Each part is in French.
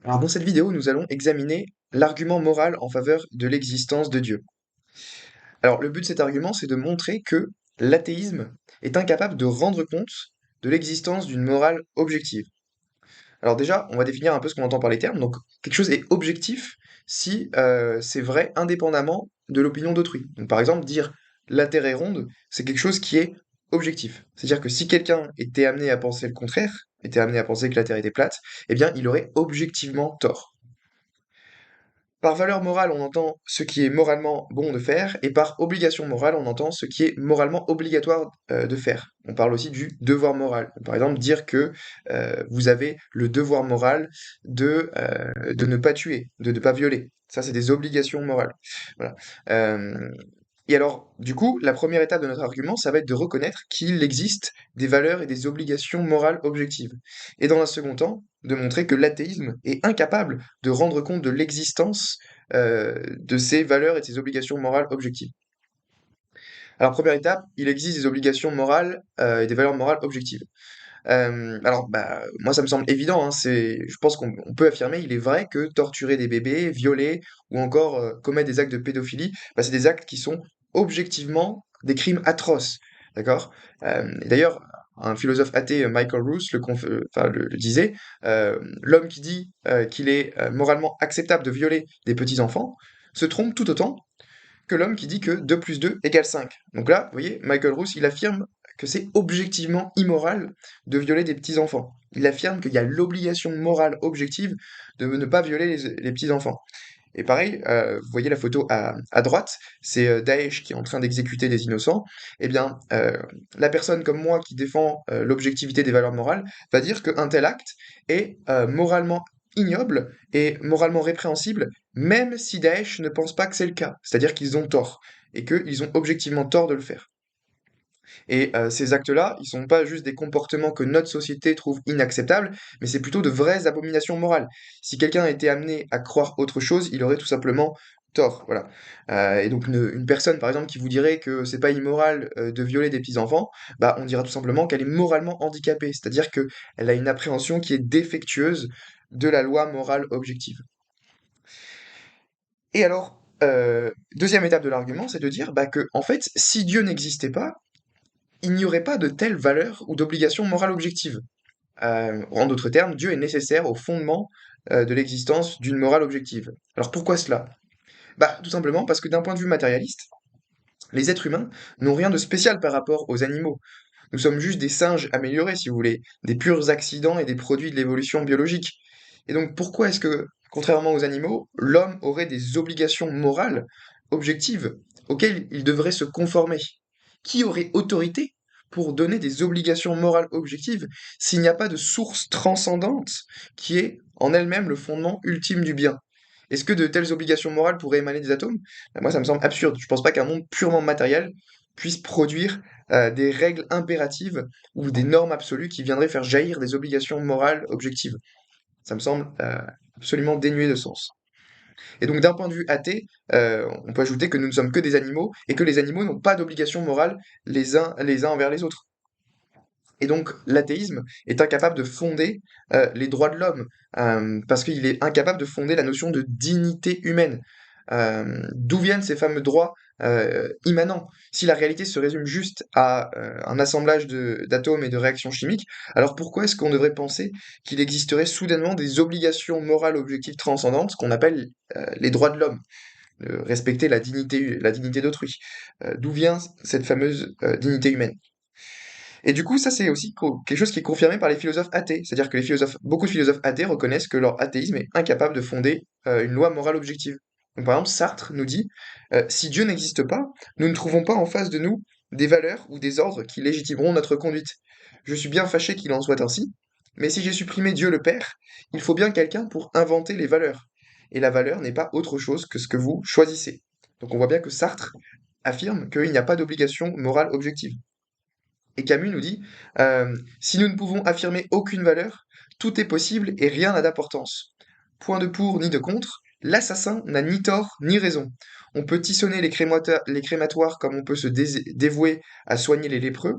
Alors dans cette vidéo, nous allons examiner l'argument moral en faveur de l'existence de Dieu. Alors le but de cet argument, c'est de montrer que l'athéisme est incapable de rendre compte de l'existence d'une morale objective. Alors déjà, on va définir un peu ce qu'on entend par les termes. Donc quelque chose est objectif si c'est vrai indépendamment de l'opinion d'autrui. Donc par exemple, dire la Terre est ronde, c'est quelque chose qui est objectif. C'est-à-dire que si quelqu'un était amené à penser le contraire, était amené à penser que la Terre était plate, eh bien il aurait objectivement tort. Par valeur morale, on entend ce qui est moralement bon de faire, et par obligation morale, on entend ce qui est moralement obligatoire de faire. On parle aussi du devoir moral. Par exemple, dire que vous avez le devoir moral de ne pas tuer, de ne pas violer. Ça, c'est des obligations morales. Voilà. Euh, et alors, du coup, la première étape de notre argument, ça va être de reconnaître qu'il existe des valeurs et des obligations morales objectives. Et dans un second temps, de montrer que l'athéisme est incapable de rendre compte de l'existence de ces valeurs et de ces obligations morales objectives. Alors, première étape, il existe des obligations morales et des valeurs morales objectives. Alors, bah, moi, ça me semble évident, hein, je pense qu'on peut affirmer, il est vrai que torturer des bébés, violer ou encore commettre des actes de pédophilie, bah, c'est des actes qui sont objectivement des crimes atroces, d'accord? Et d'ailleurs, un philosophe athée, Michael Ruse, enfin, le disait, l'homme qui dit qu'il est moralement acceptable de violer des petits-enfants se trompe tout autant que l'homme qui dit que 2 plus 2 égale 5. Donc là, vous voyez, Michael Ruse, il affirme que c'est objectivement immoral de violer des petits-enfants. Il affirme qu'il y a l'obligation morale objective de ne pas violer les petits-enfants. Et pareil, vous voyez la photo à droite, c'est Daesh qui est en train d'exécuter des innocents. Eh bien, la personne comme moi qui défend l'objectivité des valeurs morales va dire qu'un tel acte est moralement ignoble et moralement répréhensible, même si Daesh ne pense pas que c'est le cas. C'est-à-dire qu'ils ont tort, et qu'ils ont objectivement tort de le faire. Et ces actes-là, ils sont pas juste des comportements que notre société trouve inacceptables, mais c'est plutôt de vraies abominations morales. Si quelqu'un était amené à croire autre chose, il aurait tout simplement tort, voilà. Et donc une personne, par exemple, qui vous dirait que c'est pas immoral de violer des petits-enfants, bah on dira tout simplement qu'elle est moralement handicapée, c'est-à-dire qu'elle a une appréhension qui est défectueuse de la loi morale objective. Et alors, deuxième étape de l'argument, c'est de dire bah, que, en fait, si Dieu n'existait pas, il n'y aurait pas de telle valeur ou d'obligation morale objective. En d'autres termes, Dieu est nécessaire au fondement de l'existence d'une morale objective. Alors pourquoi cela? Bah, tout simplement parce que d'un point de vue matérialiste, les êtres humains n'ont rien de spécial par rapport aux animaux. Nous sommes juste des singes améliorés, si vous voulez, des purs accidents et des produits de l'évolution biologique. Et donc pourquoi est-ce que, contrairement aux animaux, l'homme aurait des obligations morales objectives auxquelles il devrait se conformer? Qui aurait autorité pour donner des obligations morales objectives s'il n'y a pas de source transcendante qui est en elle-même le fondement ultime du bien? Est-ce que de telles obligations morales pourraient émaner des atomes? Ben, moi, ça me semble absurde. Je pense pas qu'un monde purement matériel puisse produire des règles impératives ou des normes absolues qui viendraient faire jaillir des obligations morales objectives. Ça me semble absolument dénué de sens. Et donc d'un point de vue athée, on peut ajouter que nous ne sommes que des animaux et que les animaux n'ont pas d'obligation morale les uns envers les autres. Et donc l'athéisme est incapable de fonder les droits de l'homme, parce qu'il est incapable de fonder la notion de dignité humaine. D'où viennent ces fameux droits immanents? Si la réalité se résume juste à un assemblage d'atomes et de réactions chimiques, alors pourquoi est-ce qu'on devrait penser qu'il existerait soudainement des obligations morales objectives transcendantes, ce qu'on appelle les droits de l'homme, respecter la dignité d'autrui? D'où vient cette fameuse dignité humaine? Et du coup, ça, c'est aussi quelque chose qui est confirmé par les philosophes athées. C'est-à-dire que beaucoup de philosophes athées reconnaissent que leur athéisme est incapable de fonder une loi morale objective. Donc, par exemple, Sartre nous dit, si Dieu n'existe pas, nous ne trouvons pas en face de nous des valeurs ou des ordres qui légitimeront notre conduite. Je suis bien fâché qu'il en soit ainsi, mais si j'ai supprimé Dieu le Père, il faut bien quelqu'un pour inventer les valeurs. Et la valeur n'est pas autre chose que ce que vous choisissez. Donc on voit bien que Sartre affirme qu'il n'y a pas d'obligation morale objective. Et Camus nous dit si nous ne pouvons affirmer aucune valeur, tout est possible et rien n'a d'importance. Point de pour ni de contre, l'assassin n'a ni tort ni raison. On peut tissonner les crématoires comme on peut dévouer à soigner les lépreux.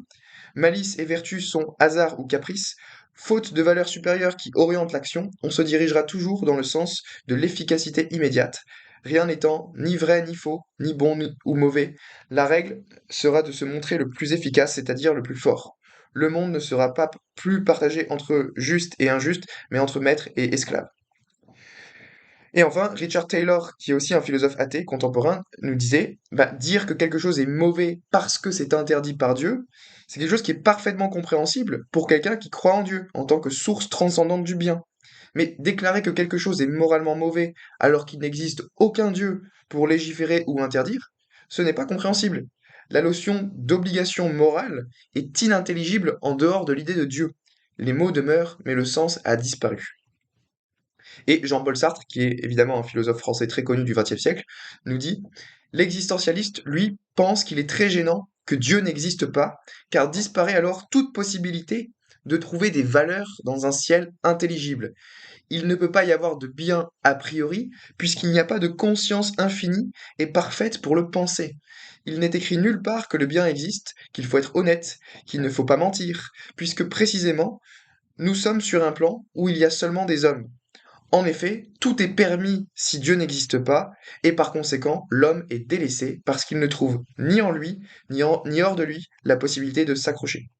Malice et vertu sont hasard ou caprice. Faute de valeurs supérieures qui orientent l'action, on se dirigera toujours dans le sens de l'efficacité immédiate. Rien n'étant ni vrai ni faux, ni bon ou mauvais, la règle sera de se montrer le plus efficace, c'est-à-dire le plus fort. Le monde ne sera pas plus partagé entre juste et injuste, mais entre maître et esclave. Et enfin, Richard Taylor, qui est aussi un philosophe athée contemporain, nous disait, dire que quelque chose est mauvais parce que c'est interdit par Dieu, c'est quelque chose qui est parfaitement compréhensible pour quelqu'un qui croit en Dieu, en tant que source transcendante du bien. Mais déclarer que quelque chose est moralement mauvais alors qu'il n'existe aucun Dieu pour légiférer ou interdire, ce n'est pas compréhensible. La notion d'obligation morale est inintelligible en dehors de l'idée de Dieu. Les mots demeurent, mais le sens a disparu. Et Jean-Paul Sartre, qui est évidemment un philosophe français très connu du XXe siècle, nous dit: l'existentialiste, lui, pense qu'il est très gênant que Dieu n'existe pas, car disparaît alors toute possibilité de trouver des valeurs dans un ciel intelligible. Il ne peut pas y avoir de bien a priori, puisqu'il n'y a pas de conscience infinie et parfaite pour le penser. Il n'est écrit nulle part que le bien existe, qu'il faut être honnête, qu'il ne faut pas mentir, puisque précisément, nous sommes sur un plan où il y a seulement des hommes. En effet, tout est permis si Dieu n'existe pas, et par conséquent, l'homme est délaissé parce qu'il ne trouve ni en lui, ni hors de lui, la possibilité de s'accrocher.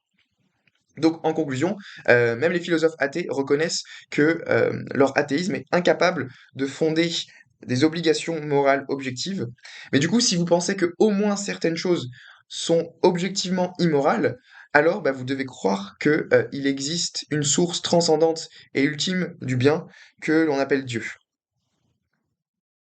Donc, en conclusion, même les philosophes athées reconnaissent que leur athéisme est incapable de fonder des obligations morales objectives. Mais du coup, si vous pensez que au moins certaines choses sont objectivement immorales, alors vous devez croire que il existe une source transcendante et ultime du bien que l'on appelle Dieu.